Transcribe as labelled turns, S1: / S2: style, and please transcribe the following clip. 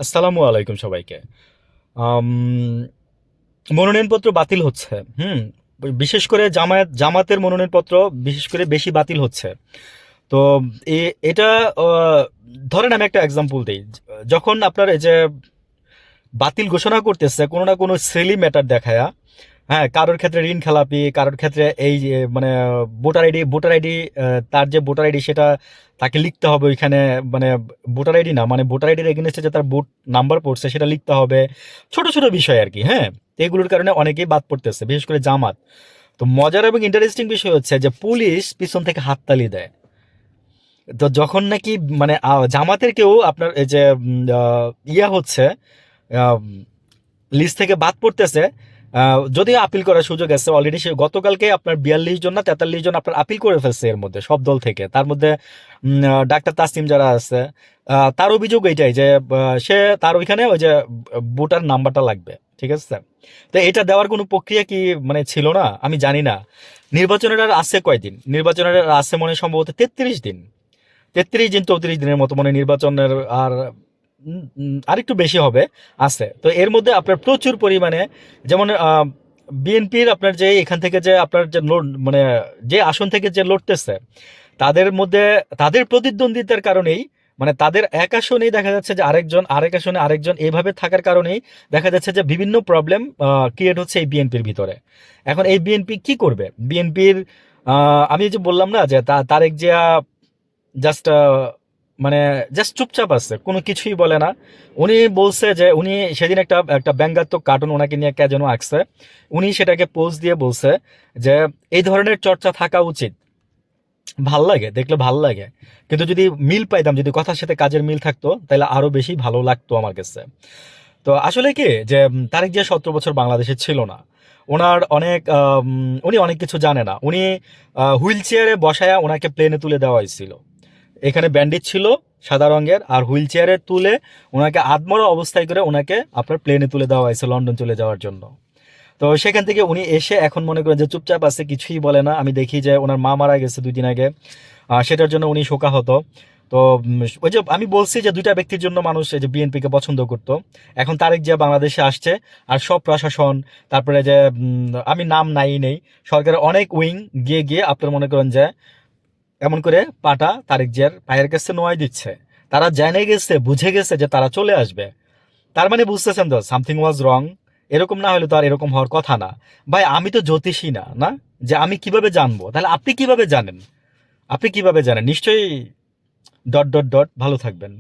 S1: আসসালামু আলাইকুম সবাইকে। আম, মনোনয়নপত্র বাতিল হচ্ছে। বিশেষ করে জামাতের মনোনয়নপত্র বিশেষ করে বেশি বাতিল হচ্ছে। তো এটা ধরেন আমি একটা এক্সাম্পল দিই। যখন আপনার এই যে বাতিল ঘোষণা করতেছে কোনো না কোনো সেলি ম্যাটার দেখায়া, হ্যাঁ, কারোর ক্ষেত্রে ঋণ খেলাপি, কারোর ক্ষেত্রে এই যে মানে ভোটার আইডি, তার যে ভোটার আইডি সেটা তাকে লিখতে হবে ওইখানে, মানে ভোটার আইডি না, মানে ভোটার আইডির এগেনস্টে যে তার ভোট নাম্বার পড়ছে সেটা লিখতে হবে। ছোট ছোট বিষয় আর কি, হ্যাঁ। তো এগুলোর কারণে অনেকেই বাদ পড়তেছে, বিশেষ করে জামাত। তো মজার এবং ইন্টারেস্টিং বিষয় হচ্ছে যে পুলিশ পিছন থেকে হাততালি দেয়। তো যখন নাকি মানে জামাতের কেউ আপনার এই যে ইয়া হচ্ছে, লিস্ট থেকে বাদ পড়তেছে, যদিও আপিল করার সুযোগ আছে অলরেডি। সে গতকালকে আপনার 42 জন না 43 জন আপনার আপিল করে ফেলছে এর মধ্যে, সব দল থেকে। তার মধ্যে ডাক্তার তাসিম যারা আছে, তার অভিযোগ এইটাই যে সে তার ওইখানে ওই যে ভোটার নাম্বারটা লাগবে, ঠিক আছে। তো এটা দেওয়ার কোনো প্রক্রিয়া কি মানে ছিল না, আমি জানি না। নির্বাচনের আর আছে কয়দিন? নির্বাচনের আর আছে মনে হয় সম্ভবত 33 দিন, 33 দিন 34 দিনের মতো মনে হয় নির্বাচনের। আর আরেকটু বেশি হবে, আছে। তো এর মধ্যে আপনার প্রচুর পরিমাণে, যেমন বিএনপির আপনার যে এখান থেকে যে আপনার যে মানে যে আসন থেকে যে লড়তেছে, তাদের মধ্যে তাদের প্রতিদ্বন্দ্বিতার কারণেই, মানে তাদের এক আসনেই দেখা যাচ্ছে যে আরেকজন, আরেক আসনে আরেকজন, এইভাবে থাকার কারণেই দেখা যাচ্ছে যে বিভিন্ন প্রবলেম ক্রিয়েট হচ্ছে এই বিএনপির ভিতরে। এখন এই বিএনপি কি করবে? বিএনপির আমি যে বললাম না যে তারেক জিয়া জাস্ট মানে জাস্ট চুপচাপ আছে, কোনো কিছুই বলে না। উনি বলছে যে উনি সেদিন একটা একটা ব্যঙ্গাত্মক কার্টুন ওনাকে নিয়ে কে যেন আঁকছে, উনি সেটাকে পোজ দিয়ে বলছে যে এই ধরনের চর্চা থাকা উচিত। ভাল লাগে, দেখলে ভাল লাগে। কিন্তু যদি মিল পাইতাম, যদি কথার সাথে কাজের মিল থাকতো, তাহলে আরো বেশি ভালো লাগতো আমার কাছে। তো আসলে কি যে তারেক জিয়া 17 বছর বাংলাদেশে ছিল না। ওনার অনেক উনি অনেক কিছু জানে না। উনি হুইল চেয়ারে বসায়া ওনাকে প্লেনে তুলে দেওয়া হয়েছিল। এখানে ব্যান্ডেজ ছিল সাদা রঙের, আর হুইল চেয়ারে তুলে ওনাকে আধমরা অবস্থায় করে ওনাকে আপনার প্লেনে তুলে দেওয়া হয়েছে লন্ডন চলে যাওয়ার জন্য। তো সেখান থেকে উনি এসে এখন মনে করেন যে চুপচাপ আছে, কিছুই বলে না। আমি দেখি যে ওনার মা মারা গেছে 2 দিন আগে, সেটার জন্য উনি শোকাহত। তো ওই যে আমি বলছি যে দুইটা ব্যক্তির জন্য মানুষ এই যে বিএনপিকে পছন্দ করতো। এখন তারেক জিয়া বাংলাদেশে আসছে, আর সব প্রশাসন, তারপরে যে আমি নাম নাই নেই, সরকারের অনেক উইং গিয়ে গিয়ে আপনার মনে করেন যে এমন করে পাটা তারেক জিয়ার পায়ের কাছে নোয়াই দিচ্ছে। তারা জেনে গেছে, বুঝে গেছে যে তারা চলে আসবে। তার মানে বুঝতেছেন তো সামথিং ওয়াজ রং। এরকম না হলে তো আর এরকম হওয়ার কথা না। ভাই আমি তো জ্যোতিষী না, না, যে আমি কিভাবে জানবো? তাহলে আপনি কিভাবে জানেন? আপনি কিভাবে জানেন? নিশ্চয়ই ডট ডট ডট। ভালো থাকবেন।